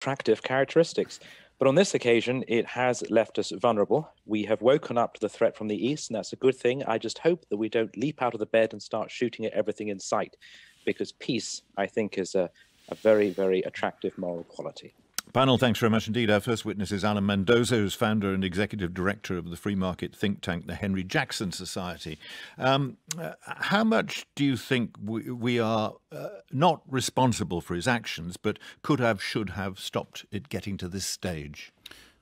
attractive characteristics. But on this occasion, it has left us vulnerable. We have woken up to the threat from the east, and that's a good thing. I just hope that we don't leap out of the bed and start shooting at everything in sight, because peace, I think, is a very, very attractive moral quality. Panel, thanks very much indeed. Our first witness is Alan Mendoza, who's founder and executive director of the free market think tank, the Henry Jackson Society. How much do you think we are not responsible for his actions, but could have, should have stopped it getting to this stage?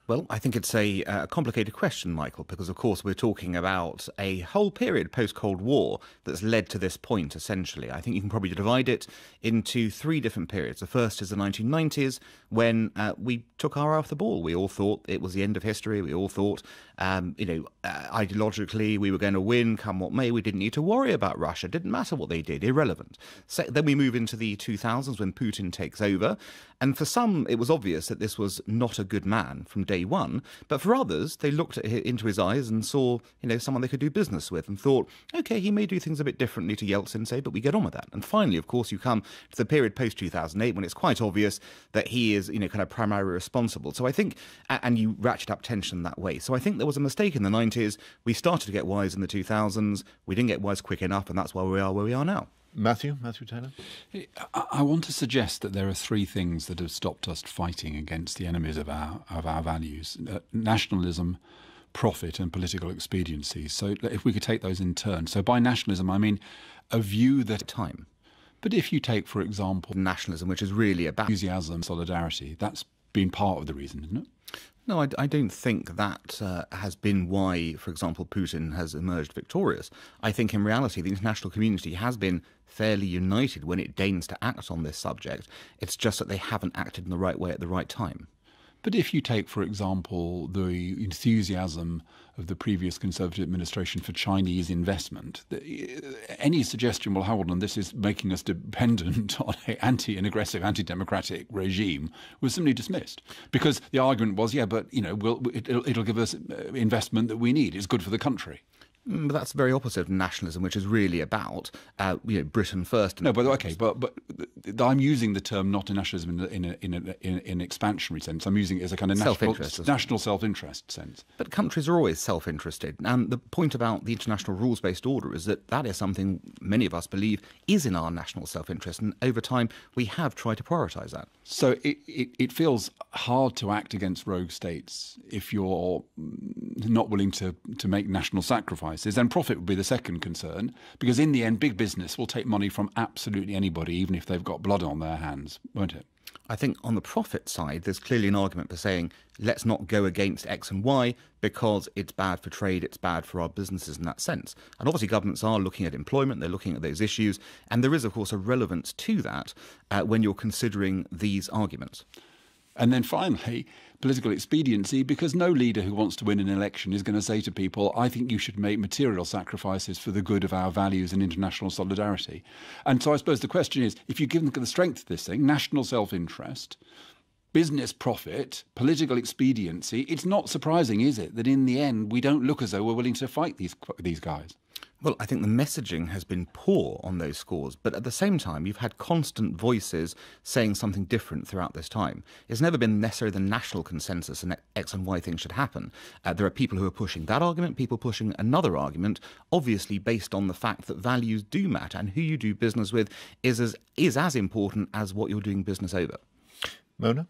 Well, I think it's a complicated question, Michael, because, of course, we're talking about a whole period post-Cold War that's led to this point, essentially. I think you can probably divide it into three different periods. The first is the 1990s, when we took our eye off the ball. We all thought it was the end of history. We all thought, ideologically, we were going to win, come what may. We didn't need to worry about Russia. It didn't matter what they did, irrelevant. So, then we move into the 2000s, when Putin takes over. And for some, it was obvious that this was not a good man from day one, but for others, they looked into his eyes and saw, someone they could do business with, and thought, okay, he may do things a bit differently to Yeltsin, say, but we get on with that. And finally, of course, you come to the period post-2008 when it's quite obvious that he is, kind of primarily responsible. So I think, and you ratchet up tension that way. So I think there was a mistake in the 90s. We started to get wise in the 2000s. We didn't get wise quick enough, and that's why we are where we are now. Matthew Taylor? I want to suggest that there are three things that have stopped us fighting against the enemies of our values: nationalism, profit, and political expediency. So if we could take those in turn. So by nationalism, I mean a view that time. But if you take, for example, nationalism, which is really about enthusiasm, solidarity, that's been part of the reason, isn't it? No, I don't think that has been why, for example, Putin has emerged victorious. I think in reality the international community has been fairly united when it deigns to act on this subject. It's just that they haven't acted in the right way at the right time. But if you take, for example, the enthusiasm of the previous Conservative administration for Chinese investment, any suggestion, well, hold on, this is making us dependent on an aggressive, anti-democratic regime, was simply dismissed. Because the argument was, yeah, but, it'll give us investment that we need. It's good for the country. But that's the very opposite of nationalism, which is really about Britain first. No, but okay, but I'm using the term not in nationalism in an expansionary sense. I'm using it as a kind of national self-interest sense. But countries are always self-interested, and the point about the international rules-based order is that is something many of us believe is in our national self-interest, and over time we have tried to prioritise that. So it feels hard to act against rogue states if you're not willing to make national sacrifices. And profit would be the second concern, because in the end, big business will take money from absolutely anybody, even if they've got blood on their hands, won't it? I think on the profit side, there's clearly an argument for saying, let's not go against X and Y because it's bad for trade, it's bad for our businesses in that sense. And obviously governments are looking at employment, they're looking at those issues, and there is, of course, a relevance to that when you're considering these arguments. And then finally, political expediency, because no leader who wants to win an election is going to say to people, I think you should make material sacrifices for the good of our values and international solidarity. And so I suppose the question is, if you give them the strength of this thing, national self-interest, business profit, political expediency, it's not surprising, is it, that in the end we don't look as though we're willing to fight these guys? Well, I think the messaging has been poor on those scores, but at the same time, you've had constant voices saying something different throughout this time. It's never been necessarily the national consensus and X and Y things should happen. There are people who are pushing that argument, people pushing another argument, obviously based on the fact that values do matter, and who you do business with is as important as what you're doing business over. Mona?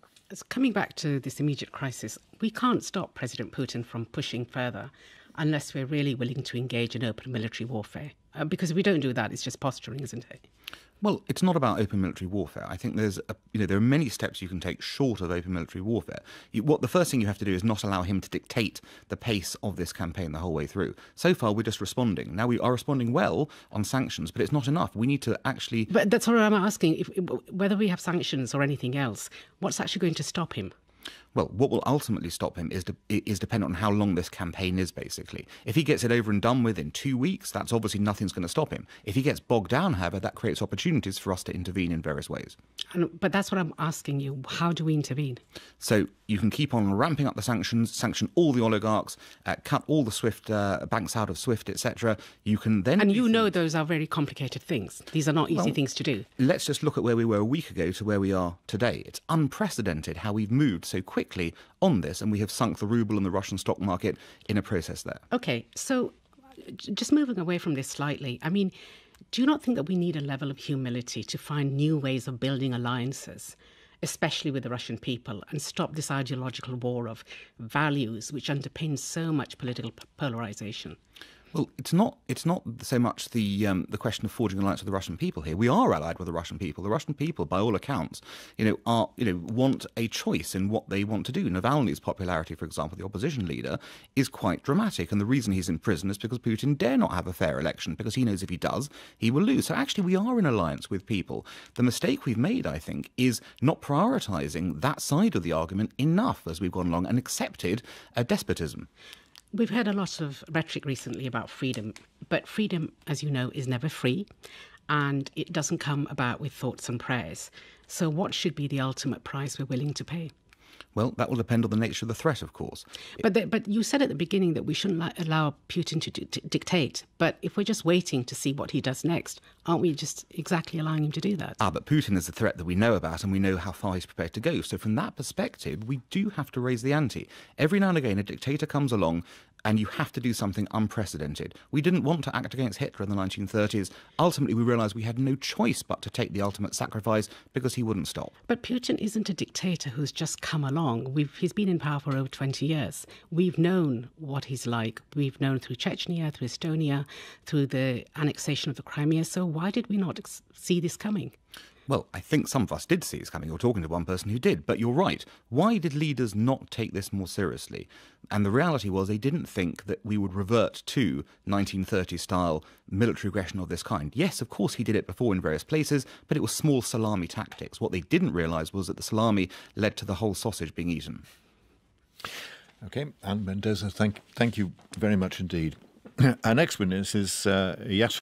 Coming back to this immediate crisis, we can't stop President Putin from pushing further unless we're really willing to engage in open military warfare. Because if we don't do that, it's just posturing, isn't it? Well, it's not about open military warfare. I think there are many steps you can take short of open military warfare. The first thing you have to do is not allow him to dictate the pace of this campaign the whole way through. So far, we're just responding. Now, we are responding well on sanctions, but it's not enough. We need to actually... But that's what I'm asking. Whether we have sanctions or anything else, what's actually going to stop him? Well, what will ultimately stop him is dependent on how long this campaign is, basically. If he gets it over and done with in 2 weeks, that's obviously nothing's going to stop him. If he gets bogged down, however, that creates opportunities for us to intervene in various ways. But that's what I'm asking you. How do we intervene? So you can keep on ramping up the sanctions, sanction all the oligarchs, cut all the SWIFT banks out of SWIFT, etc. You can then... And you know those are very complicated things. These are not easy things to do. Let's just look at where we were a week ago to where we are today. It's unprecedented how we've moved so quickly on this, and we have sunk the ruble and the Russian stock market in a process there. Okay, so just moving away from this slightly, I mean, do you not think that we need a level of humility to find new ways of building alliances, especially with the Russian people, and stop this ideological war of values which underpins so much political polarization? Well, it's not so much the question of forging an alliance with the Russian people here. We are allied with the Russian people. The Russian people, by all accounts, want a choice in what they want to do. Navalny's popularity, for example, the opposition leader, is quite dramatic, and the reason he's in prison is because Putin dare not have a fair election, because he knows if he does, he will lose. So actually, we are in alliance with people. The mistake we've made, I think, is not prioritising that side of the argument enough as we've gone along and accepted a despotism. We've heard a lot of rhetoric recently about freedom, but freedom, as you know, is never free, and it doesn't come about with thoughts and prayers. So what should be the ultimate price we're willing to pay? Well, that will depend on the nature of the threat, of course. But you said at the beginning that we shouldn't allow Putin to dictate. But if we're just waiting to see what he does next, aren't we just exactly allowing him to do that? But Putin is a threat that we know about, and we know how far he's prepared to go. So from that perspective, we do have to raise the ante. Every now and again, a dictator comes along, and you have to do something unprecedented. We didn't want to act against Hitler in the 1930s. Ultimately, we realised we had no choice but to take the ultimate sacrifice because he wouldn't stop. But Putin isn't a dictator who's just come along. He's been in power for over 20 years. We've known what he's like. We've known through Chechnya, through Estonia, through the annexation of the Crimea. So why did we not see this coming? Well, I think some of us did see this coming. You're talking to one person who did. But you're right. Why did leaders not take this more seriously? And the reality was they didn't think that we would revert to 1930s-style military aggression of this kind. Yes, of course, he did it before in various places, but it was small salami tactics. What they didn't realise was that the salami led to the whole sausage being eaten. OK, Alan Mendoza, thank you very much indeed. Our next witness is Yasser